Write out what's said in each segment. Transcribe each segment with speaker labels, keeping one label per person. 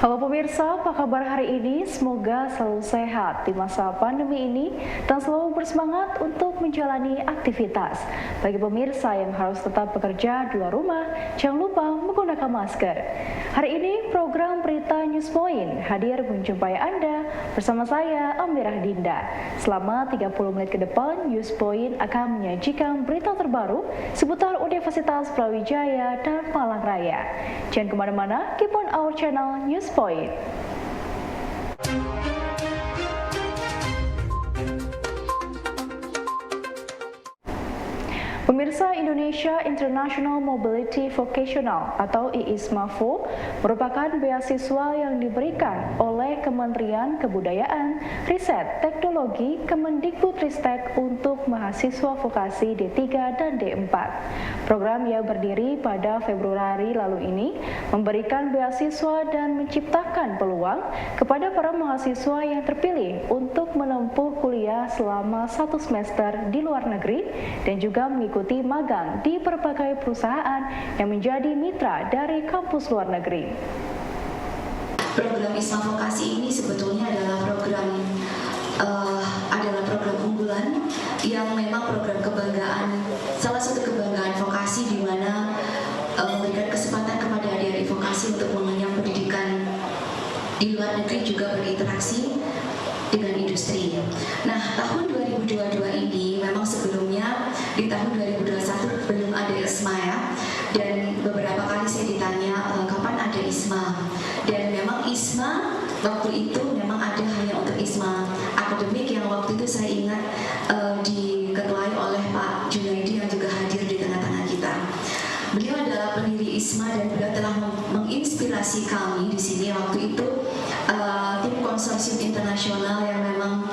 Speaker 1: Halo pemirsa, apa kabar hari ini? Semoga selalu sehat di masa pandemi ini dan selalu bersemangat untuk menjalani aktivitas. Bagi pemirsa yang harus tetap bekerja di luar rumah, jangan lupa menggunakan masker. Hari ini program Berita News Point hadir menjumpai Anda bersama saya Amirah Dinda. Selama 30 menit ke depan, News Point akan menyajikan berita terbaru seputar Universitas Brawijaya dan Malang Raya. Jangan kemana-mana, keep on our channel News Point. Pemirsa, Indonesia International Mobility Vocational atau IISMAVO merupakan beasiswa yang diberikan oleh Kementerian Kebudayaan, Riset, Teknologi, Kemendikbudristek untuk mahasiswa vokasi D3 dan D4. Program yang berdiri pada Februari lalu ini memberikan beasiswa dan menciptakan peluang kepada para mahasiswa yang terpilih untuk menempuh kuliah selama 1 semester di luar negeri dan juga mengikuti magang di berbagai perusahaan yang menjadi mitra dari kampus luar negeri.
Speaker 2: Program ISMA Vokasi ini sebetulnya adalah program unggulan yang memang program kebanggaan, salah satu kebanggaan vokasi di mana memberikan kesempatan kepada adik-adik vokasi untuk mengenyam pendidikan di luar negeri, juga berinteraksi dengan industri. Nah, tahun 2022 ini memang sebelumnya di tahun 2021 belum ada ISMA ya, dan beberapa kali saya ditanya kapan ada ISMA, dan memang ISMA waktu itu memang ada hanya untuk ISMA akademik yang waktu itu saya ingat diketuai oleh Pak Junaidi yang juga hadir di tengah-tengah kita. Beliau adalah pendiri ISMA dan beliau telah menginspirasi kami di sini waktu itu. Tim konsorsium internasional yang memang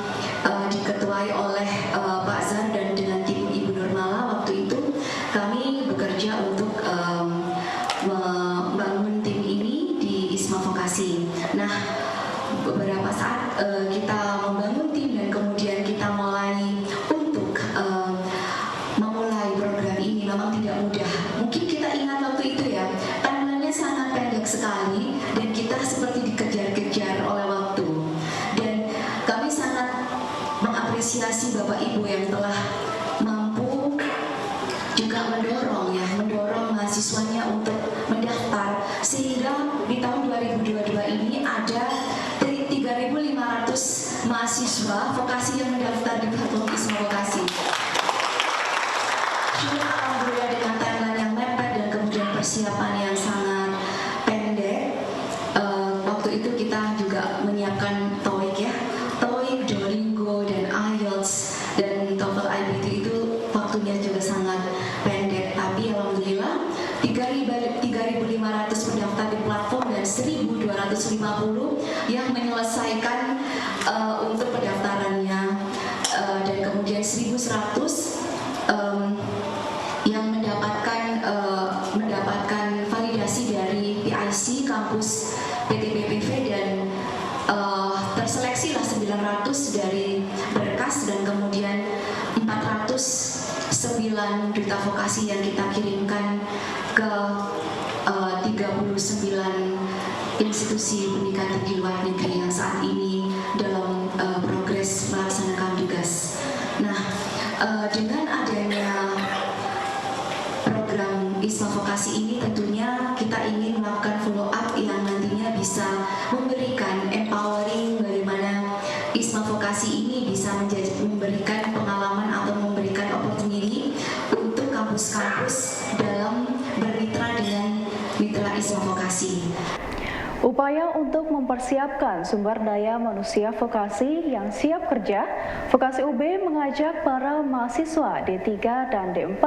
Speaker 2: diketuai oleh Pak Zar dan dengan tim Ibu Nurmala waktu itu kami bekerja untuk membangun tim ini di ISMA Vokasi. Nah, beberapa saat kita membangun tim dan kemudian kita mulai untuk memulai program ini memang tidak mudah. Mungkin kita ingat waktu itu ya, timeline-nya sangat pendek sekali dan kita seperti dikejar-kejar oleh waktu. Dan kami sangat mengapresiasi Bapak Ibu yang telah mampu juga mendorong mahasiswanya untuk mendaftar, sehingga di tahun 2022 ini ada 3.500 mahasiswa vokasi yang mendaftar di platform ISMA Vokasi. Alhamdulillah dengan timeline yang mepet dan kemudian persiapan yang sangat pendek. Waktu itu kita juga menyiapkan TOEIC ya, TOEIC, Duolingo dan IELTS dan TOEFL IBT itu waktunya juga sangat pendek. Tapi alhamdulillah 3.500 pendaftar di platform dan 1.250 yang menyelesaikan untuk pendaftarannya, dan kemudian 1.100 yang mendapatkan validasi dari PIC kampus PTPPV dan terseleksi lah 900 dari berkas dan kemudian 409 duta vokasi yang kita kirimkan ke 39 institusi pendidikan tinggi luar negeri yang saat ini dalam progres melaksanakan tugas. Nah, dengan adanya program ISMA Vokasi ini tentunya kita ingin melakukan follow up yang nantinya bisa memberikan empowering bagaimana ISMA Vokasi ini bisa memberikan pengalaman atau memberikan opportunity untuk kampus-kampus dalam bermitra dengan mitra ISMA Vokasi.
Speaker 1: Upaya untuk mempersiapkan sumber daya manusia vokasi yang siap kerja, Vokasi UB mengajak para mahasiswa D3 dan D4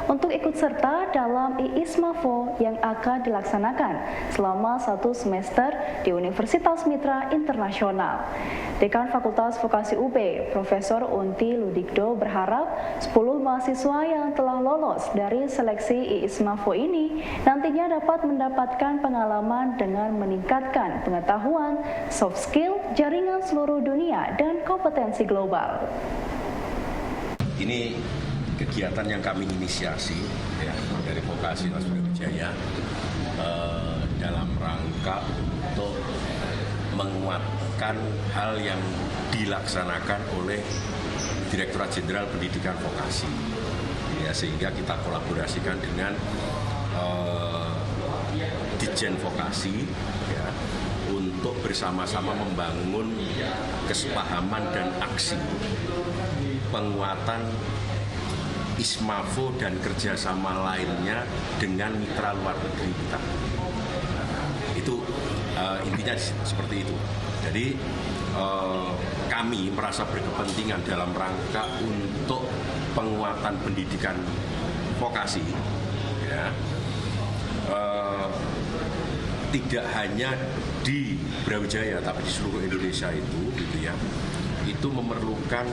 Speaker 1: untuk ikut serta dalam IISMAVO yang akan dilaksanakan selama 1 semester di Universitas Mitra Internasional. Dekan Fakultas Vokasi UB, Profesor Unti Ludikdo berharap 10 mahasiswa yang telah lolos dari seleksi IISMAVO ini nantinya dapat mendapatkan pengalaman dengan meningkatkan pengetahuan, soft skill, jaringan seluruh dunia, dan kompetensi global.
Speaker 3: Ini kegiatan yang kami inisiasi ya, dari Vokasi Brawijaya dalam rangka untuk menguatkan hal yang dilaksanakan oleh Direktorat Jenderal Pendidikan Vokasi, ya, sehingga kita kolaborasikan dengan Ditjen Vokasi, ya, untuk bersama-sama membangun kesepahaman dan aksi penguatan Ismafo dan kerjasama lainnya dengan mitra luar negeri kita. Itu intinya seperti itu. Jadi kami merasa berkepentingan dalam rangka untuk penguatan pendidikan vokasi, ya, tidak hanya di Brawijaya tapi di seluruh Indonesia itu, gitu ya, itu memerlukan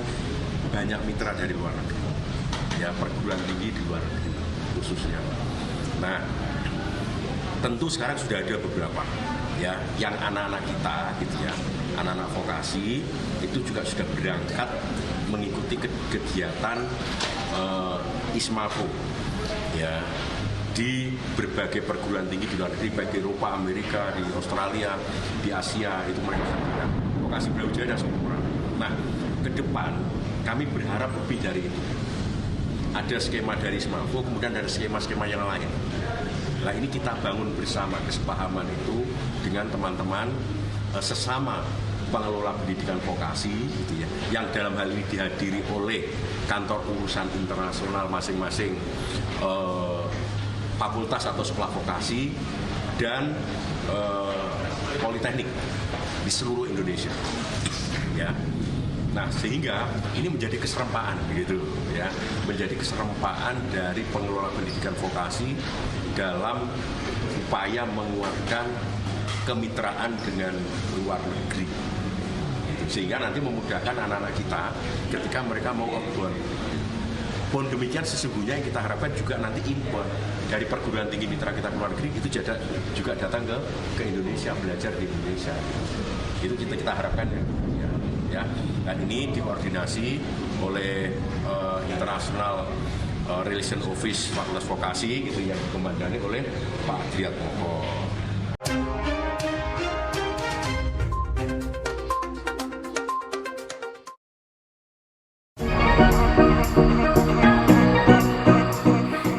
Speaker 3: banyak mitra dari luar negeri, ya, perguruan tinggi di luar negeri khususnya. Nah, tentu sekarang sudah ada beberapa, ya, yang anak-anak kita, gitu ya, anak-anak vokasi itu juga sudah berangkat mengikuti kegiatan Ismafo, ya, di berbagai perguruan tinggi di luar negeri, baik di Eropa, Amerika, di Australia, di Asia, itu mereka sudah vokasi Brawijaya dan Sempurna. Nah, ke depan kami berharap lebih dari itu. Ada skema dari Ismafo, kemudian ada skema-skema yang lain. Nah, ini kita bangun bersama kesepahaman itu dengan teman-teman sesama pengelola pendidikan vokasi, gitu ya, yang dalam hal ini dihadiri oleh kantor urusan internasional masing-masing fakultas atau sekolah vokasi dan politeknik di seluruh Indonesia, ya. Nah, sehingga ini menjadi keserempaan, begitu, ya, menjadi keserempaan dari pengelola pendidikan vokasi dalam upaya menguatkan kemitraan dengan luar negeri, sehingga nanti memudahkan anak-anak kita ketika mereka mau outbound. Pun demikian sesungguhnya yang kita harapkan juga nanti impor dari perguruan tinggi mitra kita ke luar negeri itu juga datang ke Indonesia, belajar di Indonesia. Itu kita harapkan, ya. Dan ini dikoordinasi oleh International Relation Office Fakultas Vokasi, gitu, yang dikomandani oleh Pak Adriat Moko.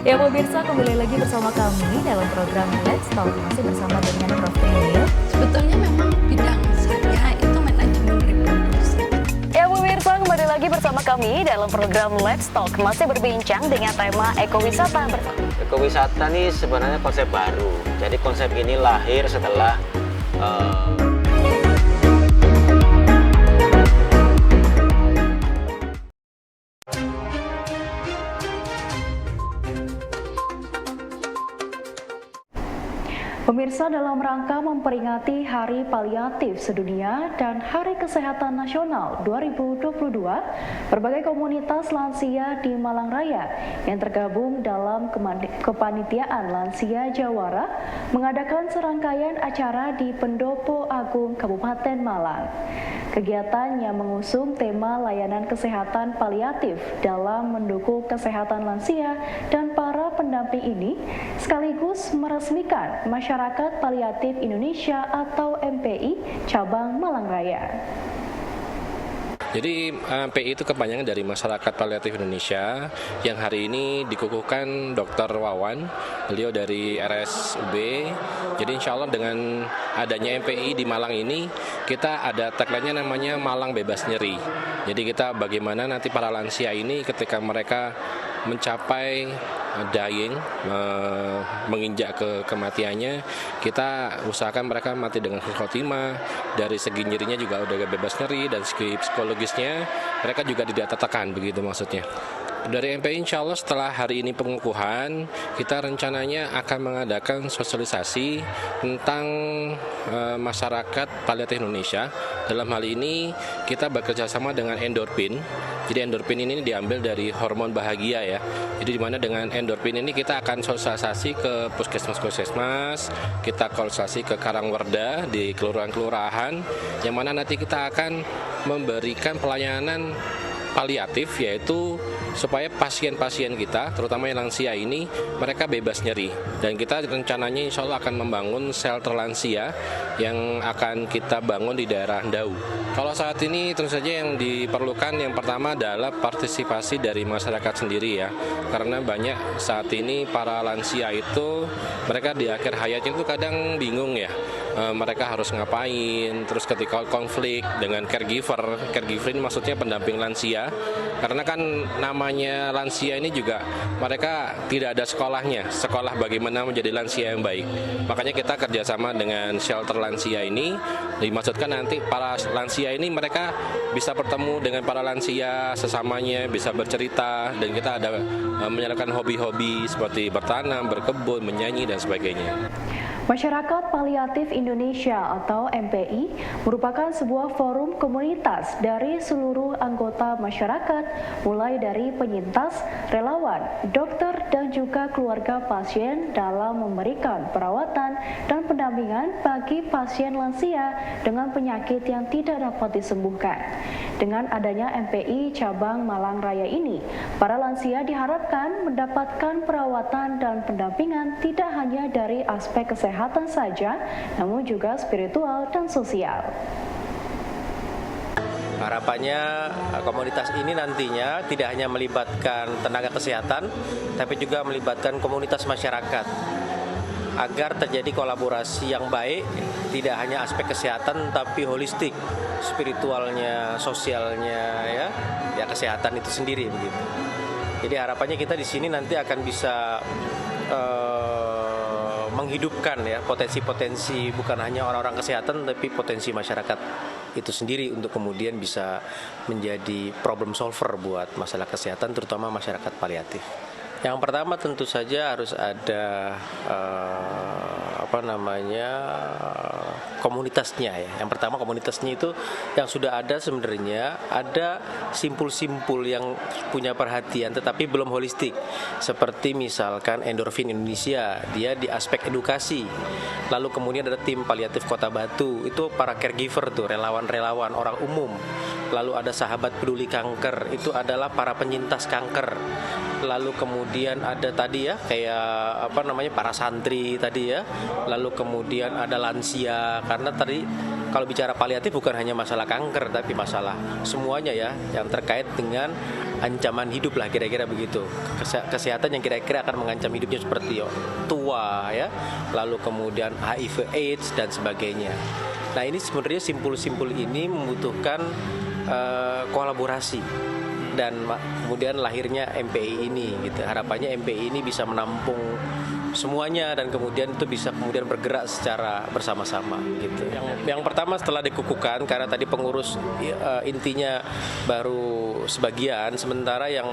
Speaker 4: Ya pemirsa, kembali lagi bersama kami dalam program Let's Talk, masih bersama dengan Prof. Emil.
Speaker 5: Sebetulnya memang bidang saya itu manajemen reproduksi.
Speaker 4: Ya pemirsa, kembali lagi bersama kami dalam program Let's Talk, masih berbincang dengan tema ekowisata bersama.
Speaker 6: Ekowisata ini sebenarnya konsep baru. Jadi konsep ini lahir setelah
Speaker 1: Pemirsa, dalam rangka memperingati Hari Paliatif Sedunia dan Hari Kesehatan Nasional 2022, berbagai komunitas lansia di Malang Raya yang tergabung dalam kepanitiaan Lansia Jawara mengadakan serangkaian acara di Pendopo Agung Kabupaten Malang. Kegiatan yang mengusung tema layanan kesehatan paliatif dalam mendukung kesehatan lansia dan para pendamping ini sekaligus meresmikan Masyarakat Paliatif Indonesia atau MPI cabang Malang Raya.
Speaker 7: Jadi MPI itu kepanjangan dari Masyarakat Paliatif Indonesia yang hari ini dikukuhkan Dr. Wawan, beliau dari RSUB. Jadi insya Allah dengan adanya MPI di Malang ini, kita ada tagline-nya namanya Malang Bebas Nyeri. Jadi kita bagaimana nanti para lansia ini ketika mereka mencapai dying, menginjak ke kematiannya, kita usahakan mereka mati dengan khotimah. Dari segi nyerinya juga udah bebas nyeri, dan segi psikologisnya mereka juga tidak tertekan, begitu maksudnya. Dari MPI insya Allah setelah hari ini pengukuhan, kita rencananya akan mengadakan sosialisasi tentang masyarakat paliatif Indonesia. Dalam hal ini kita bekerja sama dengan endorfin. Jadi endorfin ini diambil dari hormon bahagia, ya. Jadi dimana dengan endorfin ini kita akan sosialisasi ke puskesmas-puskesmas, kita konsultasi ke Karangwerda di kelurahan-kelurahan, yang mana nanti kita akan memberikan pelayanan paliatif, yaitu supaya pasien-pasien kita, terutama yang lansia ini, mereka bebas nyeri. Dan kita rencananya insya Allah akan membangun shelter lansia yang akan kita bangun di daerah Ndau. Kalau saat ini tentu saja yang diperlukan yang pertama adalah partisipasi dari masyarakat sendiri ya. Karena banyak saat ini para lansia itu, mereka di akhir hayatnya itu kadang bingung ya. Mereka harus ngapain, terus ketika konflik dengan caregiver ini maksudnya pendamping lansia, karena kan namanya lansia ini juga mereka tidak ada sekolah bagaimana menjadi lansia yang baik. Makanya kita kerjasama dengan shelter lansia ini, dimaksudkan nanti para lansia ini mereka bisa bertemu dengan para lansia sesamanya, bisa bercerita, dan kita ada menyalakan hobi-hobi seperti bertanam, berkebun, menyanyi, dan sebagainya.
Speaker 1: Masyarakat Paliatif Indonesia atau MPI merupakan sebuah forum komunitas dari seluruh anggota masyarakat, mulai dari penyintas, relawan, dokter, dan juga keluarga pasien dalam memberikan perawatan dan pendampingan bagi pasien lansia dengan penyakit yang tidak dapat disembuhkan. Dengan adanya MPI cabang Malang Raya ini, para lansia diharapkan mendapatkan perawatan dan pendampingan tidak hanya dari aspek kesehatan saja, namun juga spiritual dan sosial.
Speaker 8: Harapannya komunitas ini nantinya tidak hanya melibatkan tenaga kesehatan, tapi juga melibatkan komunitas masyarakat agar terjadi kolaborasi yang baik, tidak hanya aspek kesehatan tapi holistik, spiritualnya, sosialnya, ya kesehatan itu sendiri begitu. Jadi harapannya kita di sini nanti akan bisa menghidupkan ya potensi-potensi bukan hanya orang-orang kesehatan tapi potensi masyarakat itu sendiri untuk kemudian bisa menjadi problem solver buat masalah kesehatan terutama masyarakat paliatif. Yang pertama tentu saja harus ada komunitasnya ya. Yang pertama komunitasnya itu yang sudah ada sebenarnya ada simpul-simpul yang punya perhatian tetapi belum holistik. Seperti misalkan Endorfin Indonesia, dia di aspek edukasi. Lalu kemudian ada tim paliatif Kota Batu, itu para caregiver tuh, relawan-relawan orang umum. Lalu ada Sahabat Peduli Kanker, itu adalah para penyintas kanker. Lalu kemudian ada tadi ya kayak para santri tadi ya. Lalu kemudian ada lansia, karena tadi kalau bicara paliatif bukan hanya masalah kanker tapi masalah semuanya ya yang terkait dengan ancaman hidup lah kira-kira begitu. Kesehatan yang kira-kira akan mengancam hidupnya seperti tua ya. Lalu kemudian HIV AIDS dan sebagainya. Nah, ini sebenarnya simpul-simpul ini membutuhkan kolaborasi. Dan kemudian lahirnya MPI ini gitu. Harapannya MPI ini bisa menampung semuanya dan kemudian itu bisa kemudian bergerak secara bersama-sama gitu. Yang pertama setelah dikukuhkan, karena tadi pengurus intinya baru sebagian, sementara yang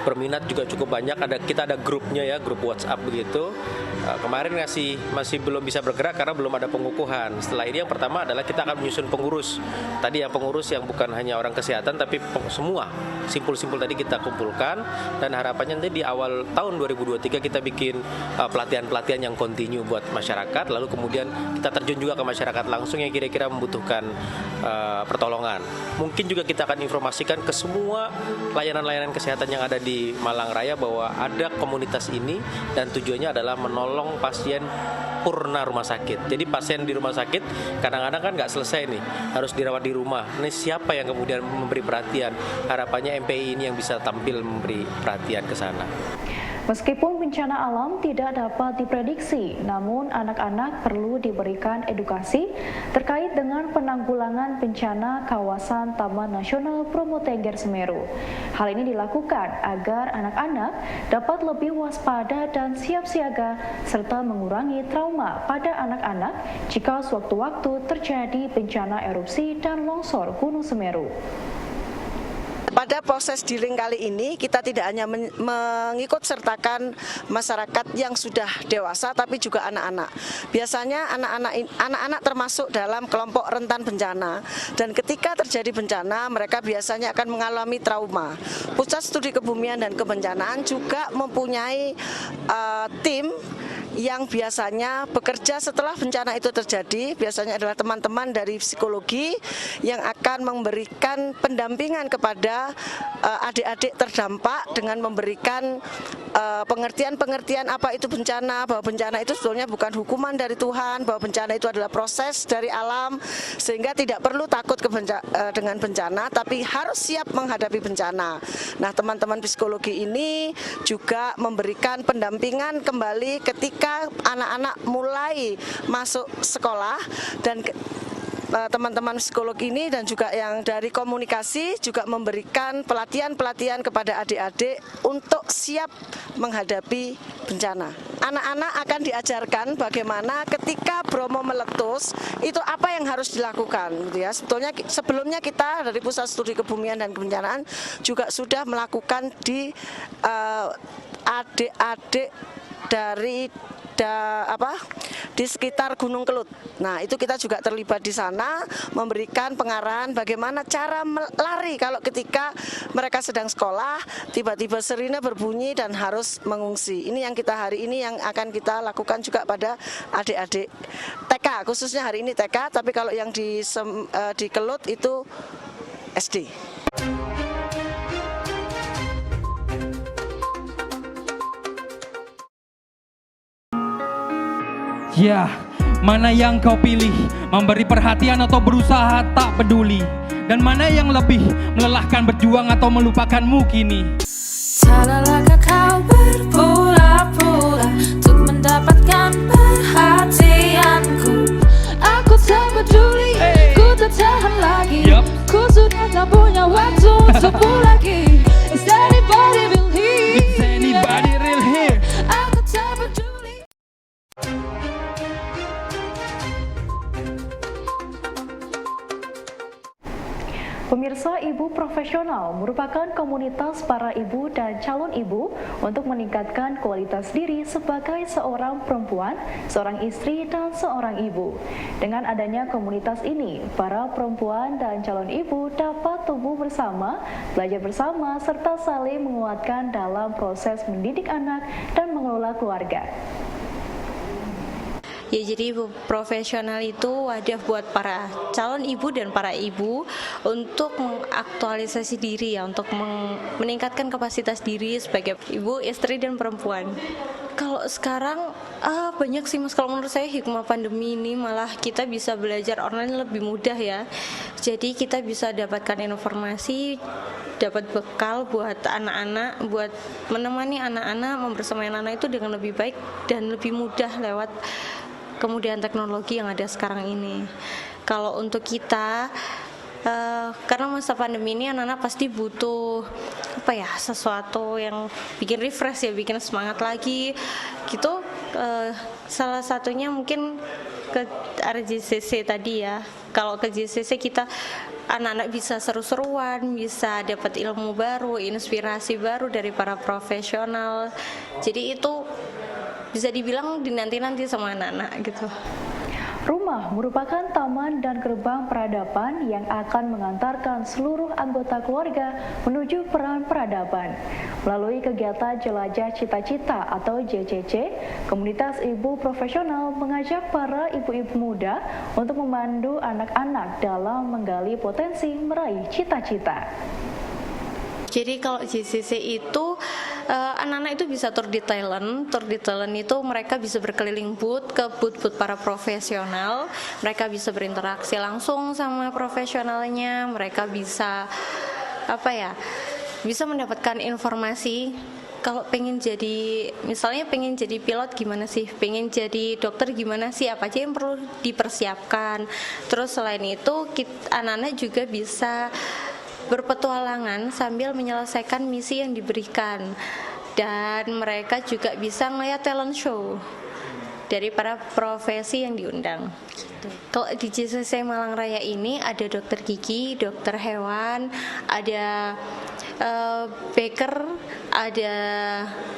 Speaker 8: berminat juga cukup banyak. Kita ada grupnya ya, grup WhatsApp begitu. Kemarin masih belum bisa bergerak karena belum ada pengukuhan. Setelah ini yang pertama adalah kita akan menyusun pengurus. Tadi yang pengurus yang bukan hanya orang kesehatan tapi semua simpul-simpul tadi kita kumpulkan, dan harapannya nanti di awal tahun 2023 kita bikin pelatihan-pelatihan yang kontinu buat masyarakat, lalu kemudian kita terjun juga ke masyarakat langsung yang kira-kira membutuhkan pertolongan. Mungkin juga kita akan informasikan ke semua layanan-layanan kesehatan yang ada di Malang Raya bahwa ada komunitas ini dan tujuannya adalah menolong pasien purna rumah sakit. Jadi pasien di rumah sakit kadang-kadang kan nggak selesai nih, harus dirawat di rumah. Ini siapa yang kemudian memberi perhatian? Harapannya MPI ini yang bisa tampil memberi perhatian ke sana.
Speaker 1: Meskipun bencana alam tidak dapat diprediksi, namun anak-anak perlu diberikan edukasi terkait dengan penanggulangan bencana kawasan Taman Nasional Bromo Tengger Semeru. Hal ini dilakukan agar anak-anak dapat lebih waspada dan siap siaga serta mengurangi trauma pada anak-anak jika sewaktu-waktu terjadi bencana erupsi dan longsor Gunung Semeru.
Speaker 9: Pada proses dealing kali ini kita tidak hanya mengikut sertakan masyarakat yang sudah dewasa tapi juga anak-anak. Biasanya anak-anak termasuk dalam kelompok rentan bencana, dan ketika terjadi bencana mereka biasanya akan mengalami trauma. Pusat Studi Kebumian dan Kebencanaan juga mempunyai tim yang biasanya bekerja setelah bencana itu terjadi, biasanya adalah teman-teman dari psikologi yang akan memberikan pendampingan kepada adik-adik terdampak dengan memberikan pengertian-pengertian apa itu bencana, bahwa bencana itu sebetulnya bukan hukuman dari Tuhan, bahwa bencana itu adalah proses dari alam, sehingga tidak perlu takut dengan bencana, tapi harus siap menghadapi bencana. Nah, teman-teman psikologi ini juga memberikan pendampingan kembali ketika anak-anak mulai masuk sekolah, dan teman-teman psikologi ini dan juga yang dari komunikasi juga memberikan pelatihan-pelatihan kepada adik-adik untuk siap menghadapi bencana. Anak-anak akan diajarkan bagaimana ketika Bromo meletus itu apa yang harus dilakukan, gitu ya. Sebelumnya kita dari Pusat Studi Kebumian dan Kebencanaan juga sudah melakukan di adik-adik dari di sekitar Gunung Kelut. Nah, itu kita juga terlibat di sana memberikan pengarahan bagaimana cara lari kalau ketika mereka sedang sekolah tiba-tiba sirine berbunyi dan harus mengungsi. Ini yang kita hari ini yang akan kita lakukan juga pada adik-adik TK, khususnya hari ini TK, tapi kalau yang di Kelut itu SD.
Speaker 10: Ya, mana yang kau pilih? Memberi perhatian atau berusaha tak peduli? Dan mana yang lebih melelahkan, berjuang atau melupakanmu kini?
Speaker 11: Salahkah kau berpura-pura untuk mendapatkan perhatianku? Aku tak peduli, ku tak tahan lagi. Ku sudah tak punya waktu untukmu lagi. Is anybody real here?
Speaker 10: Is anybody real here?
Speaker 11: Aku tak peduli.
Speaker 1: Pemirsa, Ibu Profesional merupakan komunitas para ibu dan calon ibu untuk meningkatkan kualitas diri sebagai seorang perempuan, seorang istri, dan seorang ibu. Dengan adanya komunitas ini, para perempuan dan calon ibu dapat tumbuh bersama, belajar bersama, serta saling menguatkan dalam proses mendidik anak dan mengelola keluarga.
Speaker 12: Ya, jadi Ibu Profesional itu wadah buat para calon ibu dan para ibu untuk mengaktualisasi diri ya, untuk meningkatkan kapasitas diri sebagai ibu, istri, dan perempuan. Kalau sekarang banyak sih Mas, kalau menurut saya hikmah pandemi ini malah kita bisa belajar online lebih mudah ya. Jadi kita bisa dapatkan informasi, dapat bekal buat anak-anak, buat menemani anak-anak, membersamai anak-anak itu dengan lebih baik dan lebih mudah lewat kemudian teknologi yang ada sekarang ini. Kalau untuk kita, karena masa pandemi ini anak-anak pasti butuh sesuatu yang bikin refresh ya, bikin semangat lagi gitu. Salah satunya mungkin ke RJCC tadi ya. Kalau ke JCC kita anak-anak bisa seru-seruan, bisa dapat ilmu baru, inspirasi baru dari para profesional. Jadi itu bisa dibilang dinanti-nanti sama anak-anak gitu.
Speaker 1: Rumah merupakan taman dan gerbang peradaban yang akan mengantarkan seluruh anggota keluarga menuju peran peradaban. Melalui kegiatan Jelajah Cita-Cita atau JCC, komunitas Ibu Profesional mengajak para ibu-ibu muda untuk memandu anak-anak dalam menggali potensi meraih cita-cita.
Speaker 12: Jadi kalau JCC itu anak-anak itu bisa tour di talent. Tour di talent itu mereka bisa berkeliling booth ke booth-booth para profesional. Mereka bisa berinteraksi langsung sama profesionalnya. Mereka bisa bisa mendapatkan informasi. Kalau misalnya pengen jadi pilot gimana sih, pengen jadi dokter gimana sih, apa aja yang perlu dipersiapkan. Terus selain itu anak-anak juga bisa berpetualangan sambil menyelesaikan misi yang diberikan, dan mereka juga bisa ngeliat talent show dari para profesi yang diundang. Kalau di JCC Malang Raya ini ada dokter gigi, dokter hewan, ada baker, ada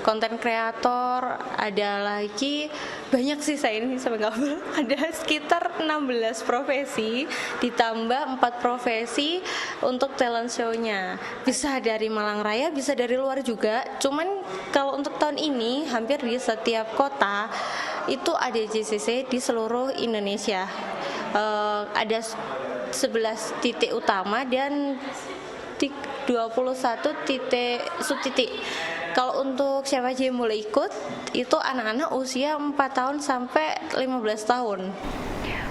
Speaker 12: konten kreator, ada lagi banyak sih, saya ini sampai nggak hafal. Ada sekitar 16 profesi ditambah 4 profesi untuk talent show-nya. Bisa dari Malang Raya, bisa dari luar juga. Cuman kalau untuk tahun ini hampir di setiap kota itu ada JCC di seluruh Indonesia. Ada 11 titik utama dan 21 titik subtitik. Kalau untuk siapa aja yang mulai ikut, itu anak-anak usia 4 tahun sampai 15 tahun.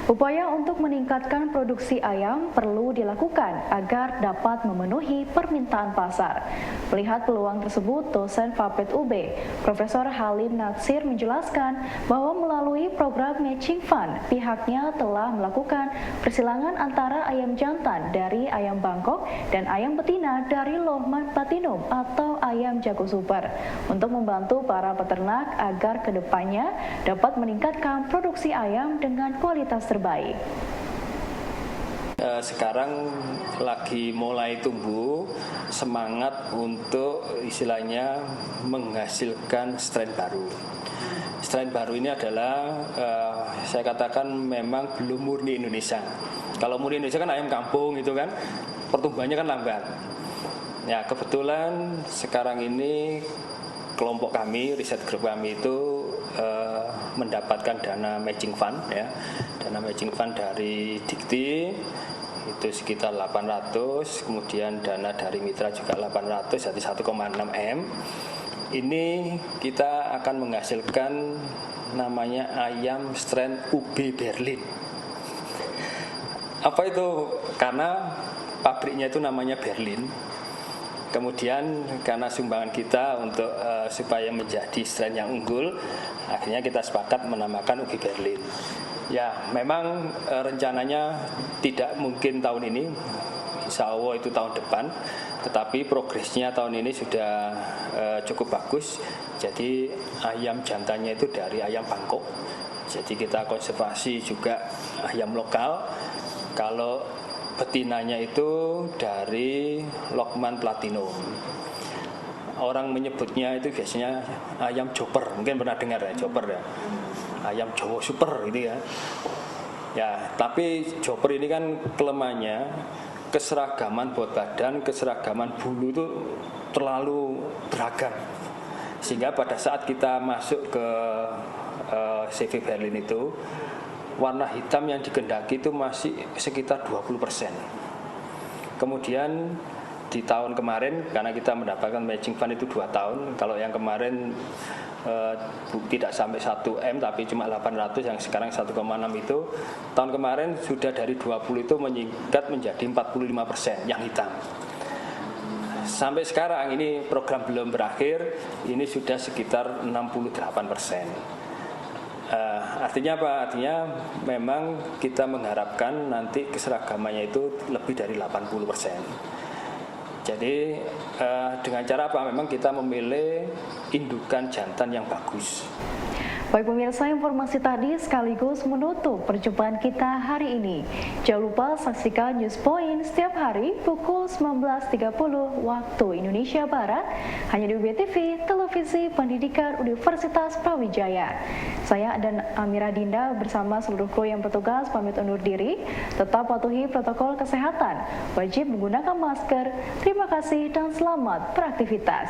Speaker 1: Upaya untuk meningkatkan produksi ayam perlu dilakukan agar dapat memenuhi permintaan pasar. Melihat peluang tersebut, dosen Fapet UB, Profesor Halim Natsir menjelaskan bahwa melalui program Matching Fund, pihaknya telah melakukan persilangan antara ayam jantan dari ayam Bangkok dan ayam betina dari Lohman Platinum atau ayam Jago Super untuk membantu para peternak agar kedepannya dapat meningkatkan produksi ayam dengan kualitas terbaik.
Speaker 8: Sekarang lagi mulai tumbuh semangat untuk istilahnya menghasilkan strain baru. Strain baru ini adalah saya katakan memang belum murni Indonesia. Kalau murni Indonesia kan ayam kampung itu kan pertumbuhannya kan lambat. Ya kebetulan sekarang ini kelompok kami, riset grup kami itu mendapatkan dana matching fund ya. Dana matching fund dari Dikti itu sekitar 800, kemudian dana dari mitra juga 800, jadi 1,6 M. Ini kita akan menghasilkan namanya ayam strain UB Berlin. Apa itu? Karena pabriknya itu namanya Berlin. Kemudian karena sumbangan kita untuk supaya menjadi strain yang unggul, akhirnya kita sepakat menamakan UB Berlin. Ya, memang rencananya tidak mungkin tahun ini, insya Allah itu tahun depan, tetapi progresnya tahun ini sudah cukup bagus. Jadi ayam jantannya itu dari ayam Bangkok. Jadi kita konservasi juga ayam lokal. Kalau betinanya itu dari Lohman Platinum. Orang menyebutnya itu biasanya ayam Joper, mungkin pernah dengar ya, Joper ya. Ayam Jawa Super gitu ya. Ya, tapi Joper ini kan kelemahannya keseragaman bobot badan, keseragaman bulu itu terlalu beragam. Sehingga pada saat kita masuk ke CV Berlin itu warna hitam yang dikehendaki itu masih sekitar 20%. Kemudian di tahun kemarin karena kita mendapatkan matching fund itu 2 tahun, kalau yang kemarin tidak sampai 1 M tapi cuma 800 yang sekarang 1,6 itu, tahun kemarin sudah dari 20 itu meningkat menjadi 45% yang hitam. Sampai sekarang ini program belum berakhir, ini sudah sekitar 68%. Artinya apa? Artinya memang kita mengharapkan nanti keseragamannya itu lebih dari 80%. Jadi dengan cara apa? Memang kita memilih indukan jantan yang bagus.
Speaker 1: Baik pemirsa, informasi tadi sekaligus menutup perjumpaan kita hari ini. Jangan lupa saksikan News Point setiap hari pukul 19.30 waktu Indonesia Barat hanya di UBTV, Televisi Pendidikan Universitas Brawijaya. Saya dan Amira Dinda bersama seluruh kru yang bertugas pamit undur diri. Tetap patuhi protokol kesehatan, wajib menggunakan masker. Terima kasih dan selamat beraktivitas.